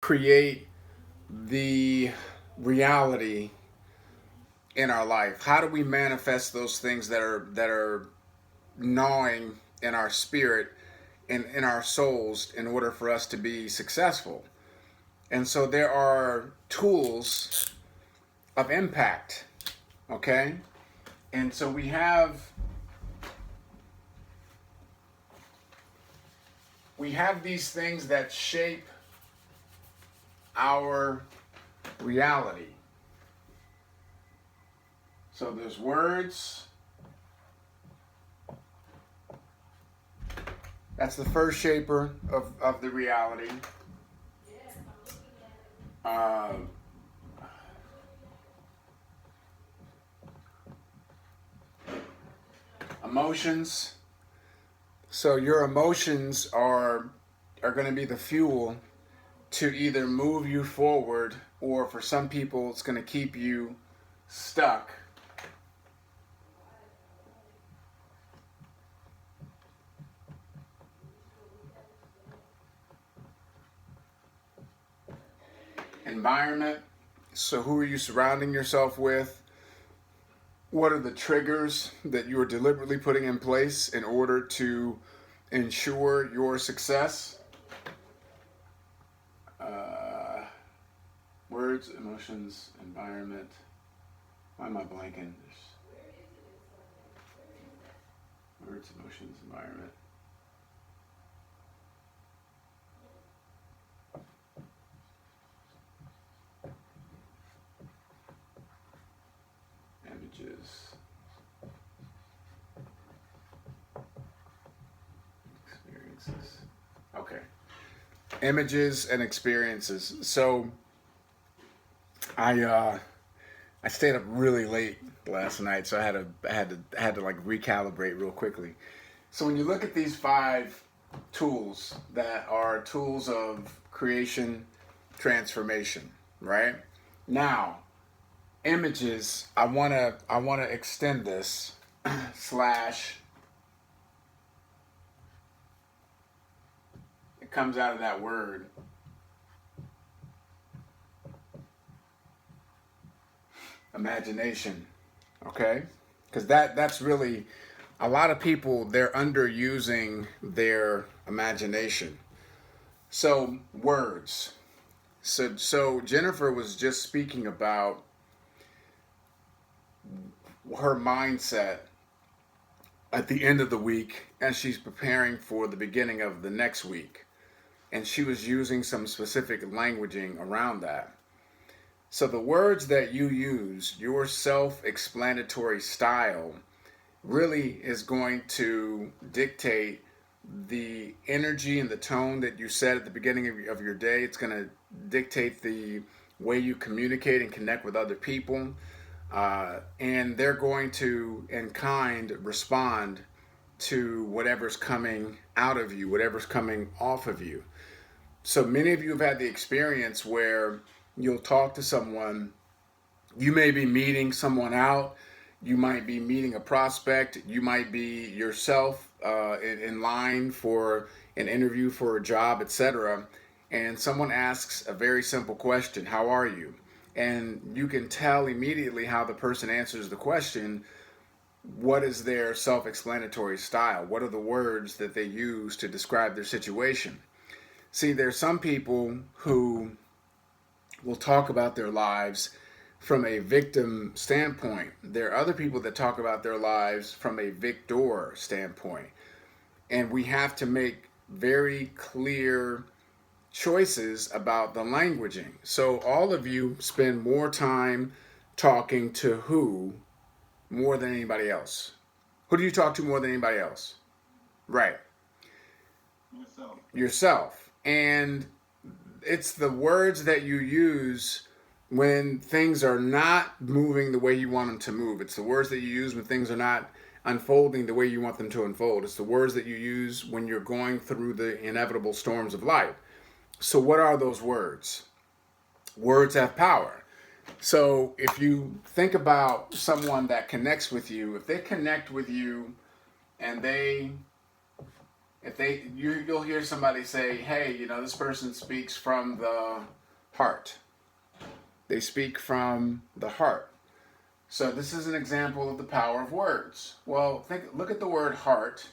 create the reality in our life? How do we manifest those things that are gnawing in our spirit and in our souls in order for us to be successful? And so there are tools of impact, okay? And so we have these things that shape our reality. So there's words. That's the first shaper of the reality. Uh, Emotions. So your emotions are going to be the fuel to either move you forward, or for some people it's going to keep you stuck. Environment. So who are you surrounding yourself with? What are the triggers that you are deliberately putting in place in order to ensure your success? Words, emotions, environment. Why am I blanking? Words, emotions, environment. Images. Experiences. Okay. Images and experiences. So I stayed up really late last night, so I had to like recalibrate real quickly. So when you look at these five tools that are tools of creation, transformation, right? Now, images, I wanna extend this slash, it comes out of that word, imagination. Okay? Because that's really, a lot of people, they're underusing their imagination. So words. So Jennifer was just speaking about her mindset at the end of the week as she's preparing for the beginning of the next week. And she was using some specific languaging around that. So the words that you use, your self-explanatory style, really is going to dictate the energy and the tone that you set at the beginning of your day. It's going to dictate the way you communicate and connect with other people. And they're going to, in kind, respond to whatever's coming out of you, whatever's coming off of you. So many of you have had the experience where you'll talk to someone, you may be meeting someone out, you might be meeting a prospect, you might be yourself in line for an interview for a job, etc. And someone asks a very simple question, how are you? And you can tell immediately how the person answers the question. What is their self-explanatory style? What are the words that they use to describe their situation? See, there's some people who will talk about their lives from a victim standpoint. There are other people that talk about their lives from a victor standpoint. And we have to make very clear choices about the languaging. So all of you spend more time talking to who more than anybody else? Who do you talk to more than anybody else? Right. Yourself. And it's the words that you use when things are not moving the way you want them to move. It's the words that you use when things are not unfolding the way you want them to unfold. It's the words that you use when you're going through the inevitable storms of life. So what are those words? Words have power. So if you think about someone that connects with you, if they connect with you and they If you'll hear somebody say, "Hey, this person speaks from the heart." They speak from the heart. So this is an example of the power of words. Well, look at the word heart,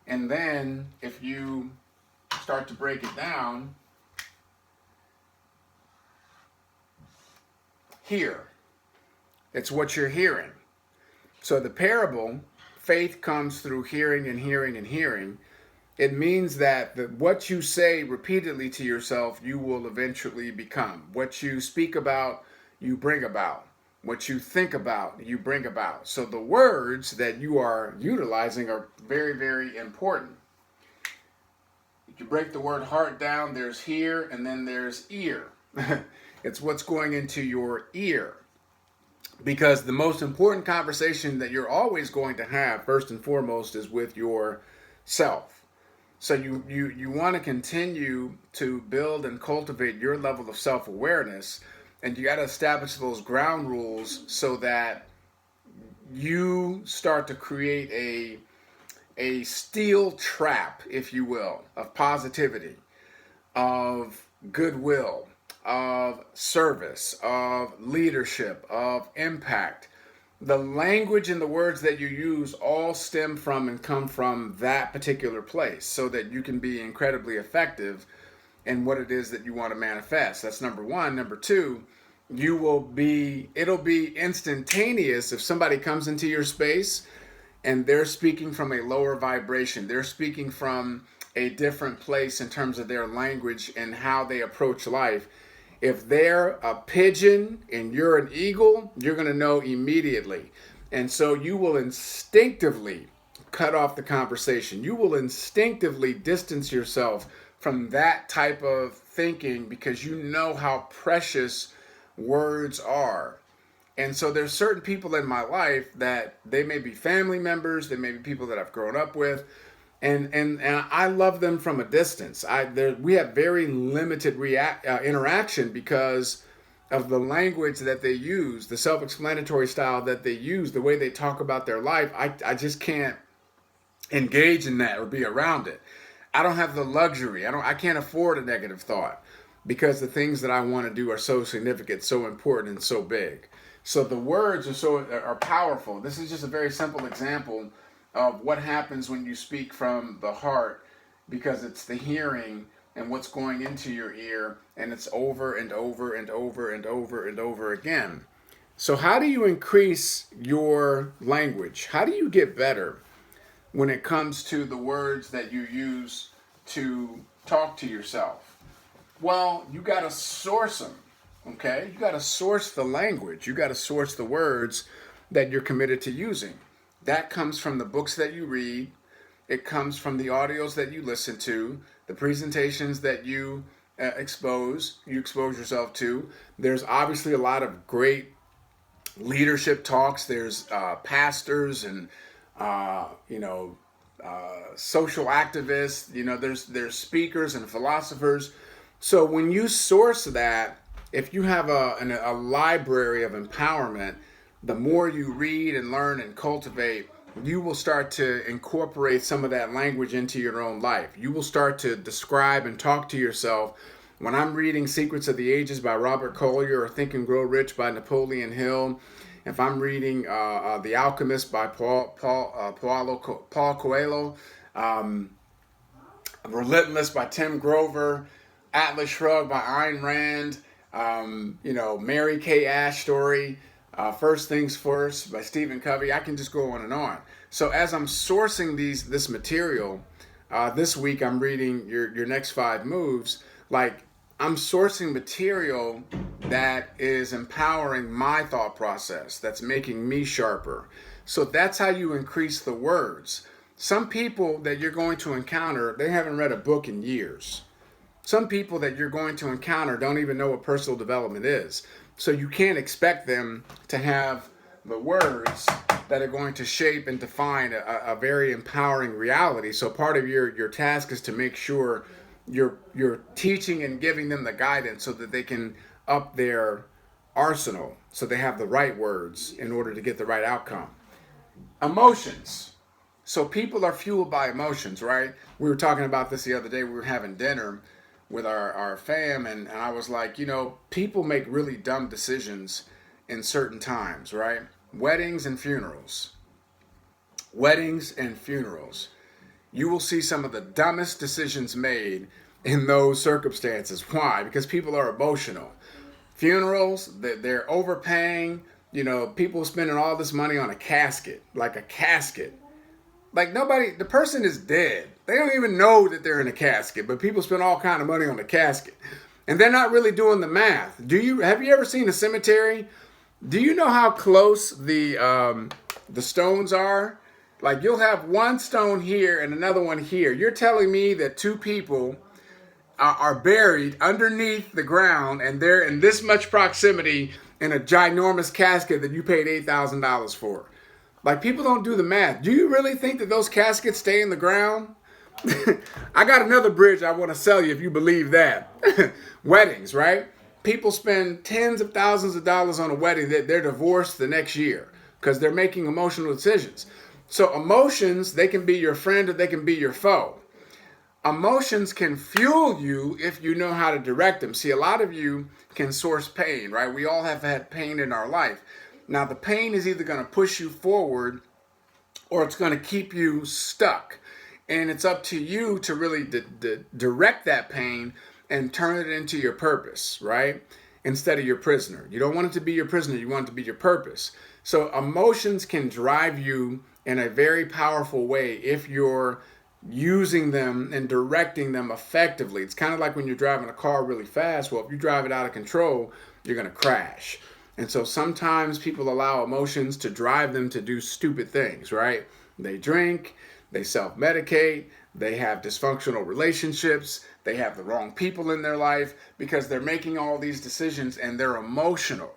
and then if you start to break it down, hear. It's what you're hearing. So the parable, faith comes through hearing and hearing and hearing. It means that what you say repeatedly to yourself, you will eventually become. What you speak about, you bring about. What you think about, you bring about. So the words that you are utilizing are very, very important. If you break the word heart down, there's hear and then there's ear. It's what's going into your ear. Because the most important conversation that you're always going to have, first and foremost, is with yourself. So you want to continue to build and cultivate your level of self-awareness, and you got to establish those ground rules so that you start to create a steel trap, if you will, of positivity, of goodwill, of service, of leadership, of impact. The language and the words that you use all stem from and come from that particular place so that you can be incredibly effective in what it is that you want to manifest. That's number one. Number two, it'll be instantaneous if somebody comes into your space and they're speaking from a lower vibration. They're speaking from a different place in terms of their language and how they approach life. If they're a pigeon and you're an eagle, you're going to know immediately. And so you will instinctively cut off the conversation. You will instinctively distance yourself from that type of thinking because you know how precious words are. And so there's certain people in my life that they may be family members, they may be people that I've grown up with, and I love them from a distance. We have very limited interaction because of the language that they use, the self-explanatory style that they use, the way they talk about their life. I just can't engage in that or be around it. I don't have the luxury. I can't afford a negative thought because the things that I want to do are so significant, so important, and so big. So the words are powerful. This is just a very simple example of what happens when you speak from the heart, because it's the hearing and what's going into your ear, and it's over and over and over and over and over again. So how do you increase your language? How do you get better when it comes to the words that you use to talk to yourself? Well, you got to source them. Okay? You got to source the language. You got to source the words that you're committed to using. That comes from the books that you read. It comes from the audios that you listen to, the presentations that you expose yourself to. There's obviously a lot of great leadership talks. There's pastors and social activists. There's speakers and philosophers. So when you source that, if you have a library of empowerment, the more you read and learn and cultivate, you will start to incorporate some of that language into your own life. You will start to describe and talk to yourself. When I'm reading Secrets of the Ages by Robert Collier or Think and Grow Rich by Napoleon Hill, if I'm reading The Alchemist by Paul Coelho, Relentless by Tim Grover, Atlas Shrugged by Ayn Rand, Mary Kay Ash Story, First Things First by Stephen Covey. I can just go on and on. So as I'm sourcing this material, this week I'm reading your next 5 moves. Like, I'm sourcing material that is empowering my thought process, that's making me sharper. So that's how you increase the words. Some people that you're going to encounter, they haven't read a book in years. Some people that you're going to encounter don't even know what personal development is. So you can't expect them to have the words that are going to shape and define a very empowering reality. So part of your task is to make sure you're teaching and giving them the guidance so that they can up their arsenal, so they have the right words in order to get the right outcome. Emotions. So people are fueled by emotions, right? We were talking about this the other day. We were having dinner with our fam, and I was like, people make really dumb decisions in certain times, right? Weddings and funerals. Weddings and funerals. You will see some of the dumbest decisions made in those circumstances. Why? Because people are emotional. Funerals, they're overpaying. People spending all this money on a casket, like a casket. Like nobody, the person is dead. They don't even know that they're in a casket, but people spend all kind of money on the casket, and they're not really doing the math. Have you ever seen a cemetery? Do you know how close the stones are? Like you'll have one stone here and another one here. You're telling me that two people are buried underneath the ground and they're in this much proximity in a ginormous casket that you paid $8,000 for. Like people don't do the math. Do you really think that those caskets stay in the ground? I got another bridge I want to sell you if you believe that. Weddings, right? People spend tens of thousands of dollars on a wedding that they're divorced the next year because they're making emotional decisions. So emotions, they can be your friend or they can be your foe. Emotions can fuel you if you know how to direct them. See, a lot of you can source pain, right? We all have had pain in our life. Now, the pain is either going to push you forward or it's going to keep you stuck. And it's up to you to really direct that pain and turn it into your purpose, right? Instead of your prisoner. You don't want it to be your prisoner. You want it to be your purpose. So emotions can drive you in a very powerful way if you're using them and directing them effectively. It's kind of like when you're driving a car really fast. Well, if you drive it out of control, you're going to crash. And so sometimes people allow emotions to drive them to do stupid things, right? They drink, they self-medicate, they have dysfunctional relationships, they have the wrong people in their life because they're making all these decisions and they're emotional.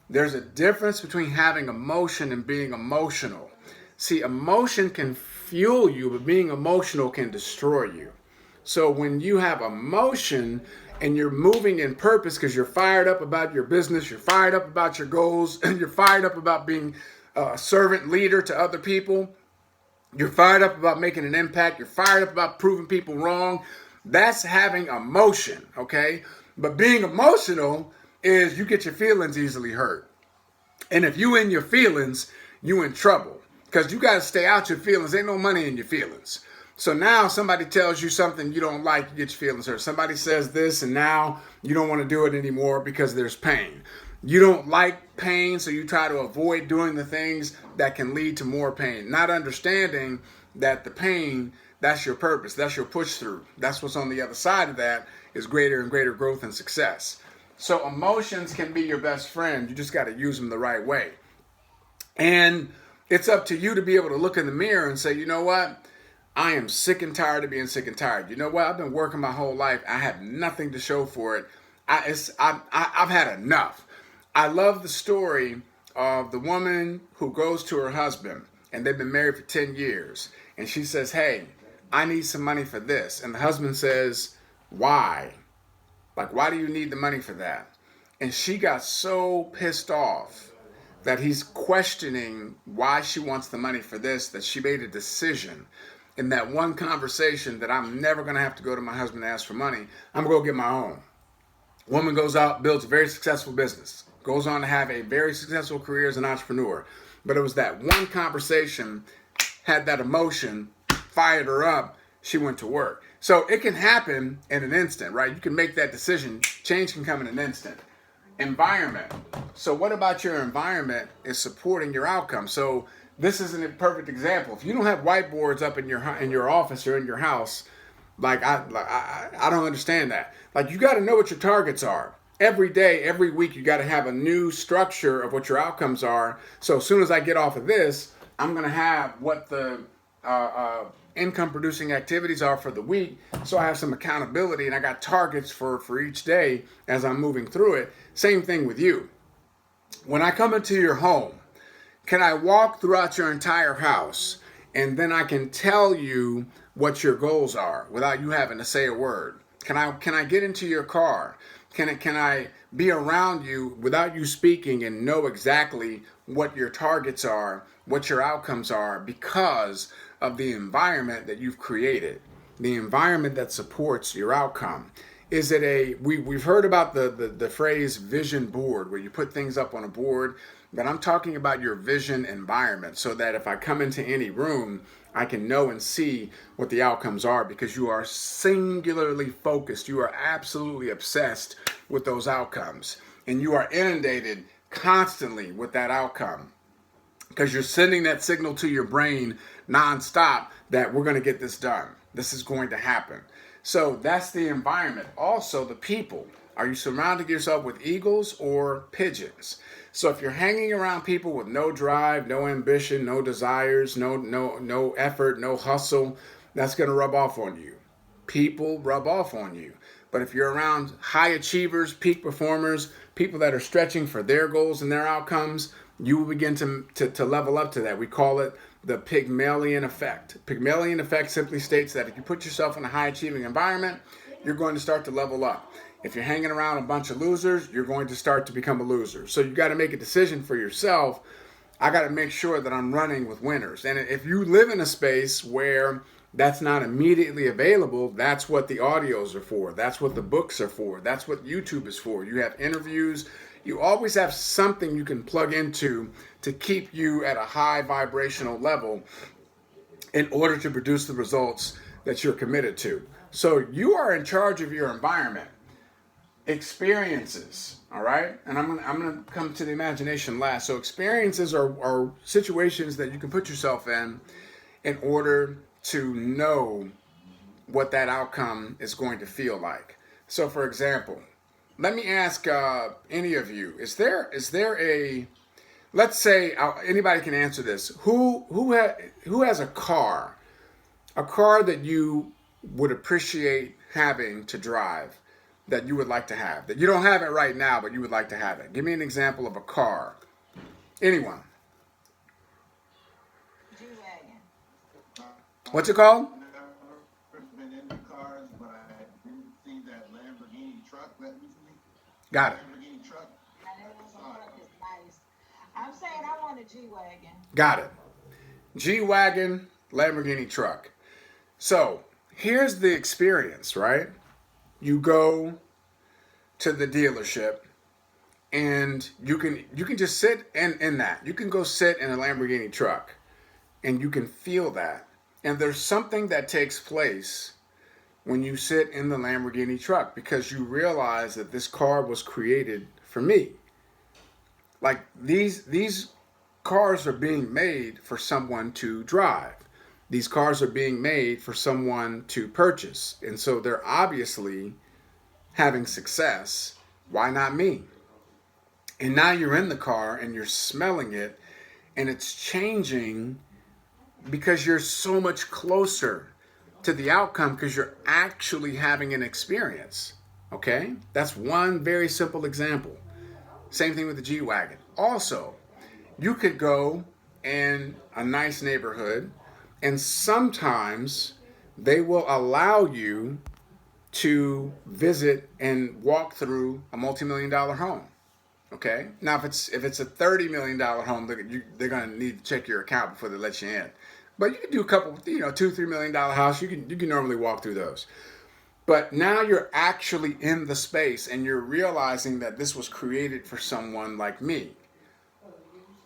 There's a difference between having emotion and being emotional. See, emotion can fuel you, but being emotional can destroy you. So when you have emotion and you're moving in purpose because you're fired up about your business, you're fired up about your goals, and you're fired up about being a servant leader to other people, you're fired up about making an impact, you're fired up about proving people wrong, that's having emotion, okay? But being emotional is you get your feelings easily hurt. And if you in your feelings, you in trouble. Because you got to stay out your feelings. Ain't no money in your feelings. So now somebody tells you something you don't like, you get your feelings hurt. Somebody says this and now you don't want to do it anymore because there's pain. You don't like pain, so you try to avoid doing the things that can lead to more pain. Not understanding that the pain, that's your purpose. That's your push through. That's what's on the other side of that is greater and greater growth and success. So emotions can be your best friend. You just got to use them the right way. And it's up to you to be able to look in the mirror and say, you know what? I am sick and tired of being sick and tired. You know what? I've been working my whole life. I have nothing to show for it. I've had enough. I love the story of the woman who goes to her husband and they've been married for 10 years. And she says, hey, I need some money for this. And the husband says, why? Like, why do you need the money for that? And she got so pissed off that he's questioning why she wants the money for this, that she made a decision in that one conversation that I'm never going to have to go to my husband and ask for money. I'm going to go get my own. Woman goes out, builds a very successful business, goes on to have a very successful career as an entrepreneur. But it was that one conversation, had that emotion, fired her up, she went to work. So it can happen in an instant, right? You can make that decision. Change can come in an instant. Environment. So what about your environment is supporting your outcome? So this isn't a perfect example. If you don't have whiteboards up in your office or in your house, I don't understand that. Like you got to know what your targets are. Every day, every week, you got to have a new structure of what your outcomes are. So as soon as I get off of this, I'm going to have what the income producing activities are for the week. So I have some accountability and I got targets for each day as I'm moving through it. Same thing with you. When I come into your home, can I walk throughout your entire house and then I can tell you what your goals are without you having to say a word? Can I get into your car? Can I be around you without you speaking and know exactly what your targets are what your outcomes are because of the environment that you've created, the environment that supports your outcome. Is it we've heard about the phrase vision board, where you put things up on a board, but I'm talking about your vision environment, so that if I come into any room, I can know and see what the outcomes are, because you are singularly focused. You are absolutely obsessed with those outcomes, and you are inundated constantly with that outcome, because you're sending that signal to your brain nonstop that we're going to get this done. This is going to happen. So that's the environment. Also, the people. Are you surrounding yourself with eagles or pigeons? So if you're hanging around people with no drive, no ambition, no desires, no effort, no hustle, that's going to rub off on you. People rub off on you. But if you're around high achievers, peak performers, people that are stretching for their goals and their outcomes, you will begin to level up to that. We call it the Pygmalion effect. Pygmalion effect simply states that if you put yourself in a high achieving environment, you're going to start to level up. If you're hanging around a bunch of losers, you're going to start to become a loser. So you got to make a decision for yourself. I got to make sure that I'm running with winners. And if you live in a space where that's not immediately available, that's what the audios are for. That's what the books are for. That's what YouTube is for. You have interviews. You always have something you can plug into to keep you at a high vibrational level in order to produce the results that you're committed to. So you are in charge of your environment. Experiences, all right? And I'm gonna come to the imagination last. So experiences are situations that you can put yourself in order to know what that outcome is going to feel like. So for example, let me ask any of you, is there a, let's say anybody can answer this, who has a car that you would appreciate having to drive, that you would like to have, that you don't have it right now, but you would like to have it? Give me an example of a car. Anyone? G-Wagon. What's it called? Never been into cars, but I didn't see that Lamborghini truck that recently. Got it. Lamborghini truck. Truck is nice. I'm saying I want a G-Wagon. Got it. G-Wagon, Lamborghini truck. So here's the experience, right? You go to the dealership and you can just sit in that. You can go sit in a Lamborghini truck and you can feel that. And there's something that takes place when you sit in the Lamborghini truck, because you realize that this car was created for me. Like these cars are being made for someone to drive. These cars are being made for someone to purchase. And so they're obviously having success. Why not me? And now you're in the car and you're smelling it, and it's changing because you're so much closer to the outcome, because you're actually having an experience. Okay? That's one very simple example. Same thing with the G-Wagon. Also, you could go in a nice neighborhood, and sometimes they will allow you to visit and walk through a multi-million-dollar home. Okay? Now, if it's a $30 million home, they're going to need to check your account before they let you in. But you can do a couple, $2-3 million house. You can normally walk through those. But now you're actually in the space and you're realizing that this was created for someone like me.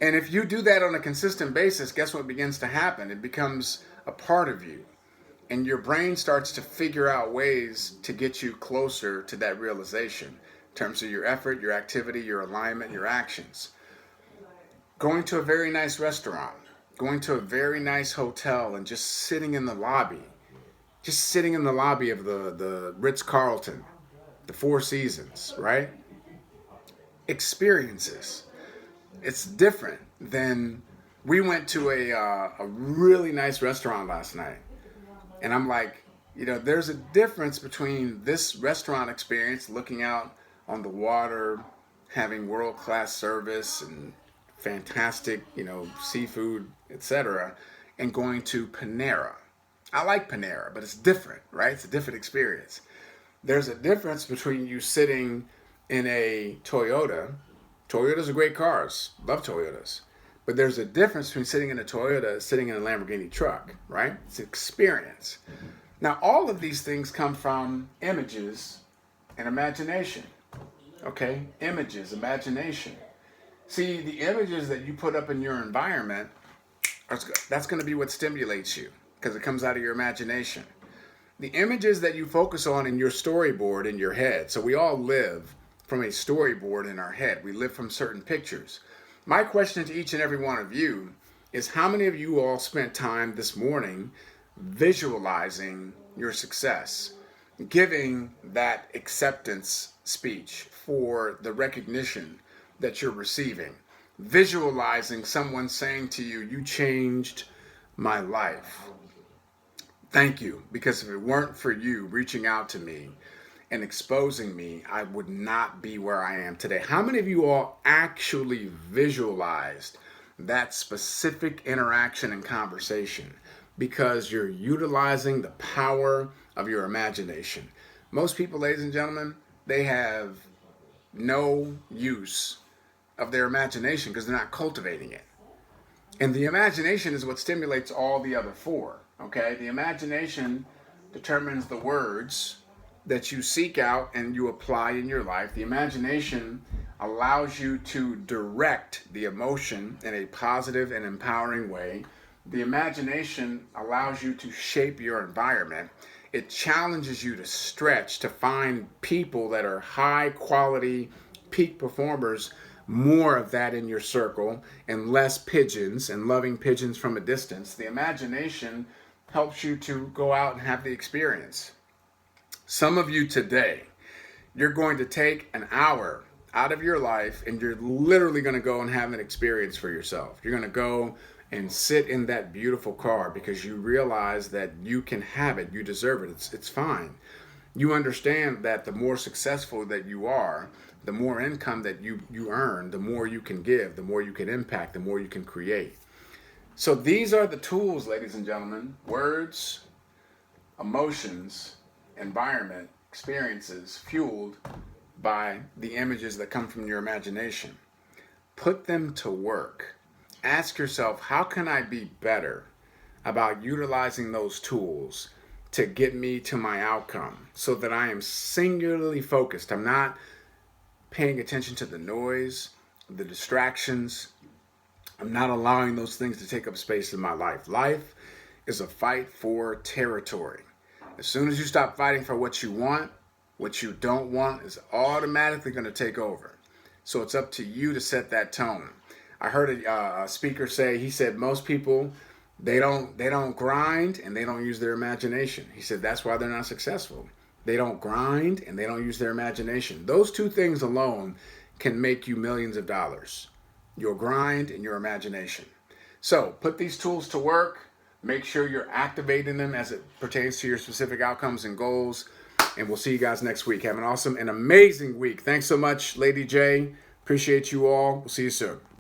And if you do that on a consistent basis, guess what begins to happen? It becomes a part of you. And your brain starts to figure out ways to get you closer to that realization in terms of your effort, your activity, your alignment, your actions. Going to a very nice restaurant, going to a very nice hotel and just sitting in the lobby. Just sitting in the lobby of the Ritz-Carlton, the Four Seasons, right? Experiences. It's different than, we went to a really nice restaurant last night. And I'm like, there's a difference between this restaurant experience, looking out on the water, having world-class service and fantastic, seafood, etc., and going to Panera. I like Panera, but it's different, right? It's a different experience. There's a difference between you sitting in a Toyota. Toyotas are great cars. Love Toyotas. But there's a difference between sitting in a Toyota, sitting in a Lamborghini truck, right? It's experience. Now, all of these things come from images and imagination. Okay? Images, imagination. See, the images that you put up in your environment, that's going to be what stimulates you because it comes out of your imagination. The images that you focus on in your storyboard in your head. So we all live from a storyboard in our head. We live from certain pictures. My question to each and every one of you is how many of you all spent time this morning visualizing your success, giving that acceptance speech for the recognition that you're receiving, visualizing someone saying to you, you changed my life. Thank you, because if it weren't for you reaching out to me and exposing me, I would not be where I am today. How many of you all actually visualized that specific interaction and conversation because you're utilizing the power of your imagination? Most people, ladies and gentlemen, they have no use of their imagination because they're not cultivating it. And the imagination is what stimulates all the other four. Okay, the imagination determines the words that you seek out and you apply in your life. The imagination allows you to direct the emotion in a positive and empowering way. The imagination allows you to shape your environment. It challenges you to stretch, to find people that are high quality peak performers, more of that in your circle and less pigeons and loving pigeons from a distance. The imagination helps you to go out and have the experience. Some of you today, you're going to take an hour out of your life and you're literally going to go and have an experience for yourself. You're going to go and sit in that beautiful car because you realize that you can have it. You deserve it. It's fine. You understand that the more successful that you are, the more income that you earn, the more you can give, the more you can impact, the more you can create. So these are the tools, ladies and gentlemen: words, emotions, environment, experiences fueled by the images that come from your imagination. Put them to work. Ask yourself, how can I be better about utilizing those tools to get me to my outcome so that I am singularly focused? I'm not paying attention to the noise, the distractions. I'm not allowing those things to take up space in my life. Life is a fight for territory. As soon as you stop fighting for what you want, what you don't want is automatically going to take over. So it's up to you to set that tone. I heard a speaker say, he said, most people, they don't grind and they don't use their imagination. He said that's why they're not successful. They don't grind and they don't use their imagination. Those two things alone can make you millions of dollars. Your grind and your imagination. So put these tools to work. Make sure you're activating them as it pertains to your specific outcomes and goals. And we'll see you guys next week. Have an awesome and amazing week. Thanks so much, Lady J. Appreciate you all. We'll see you soon.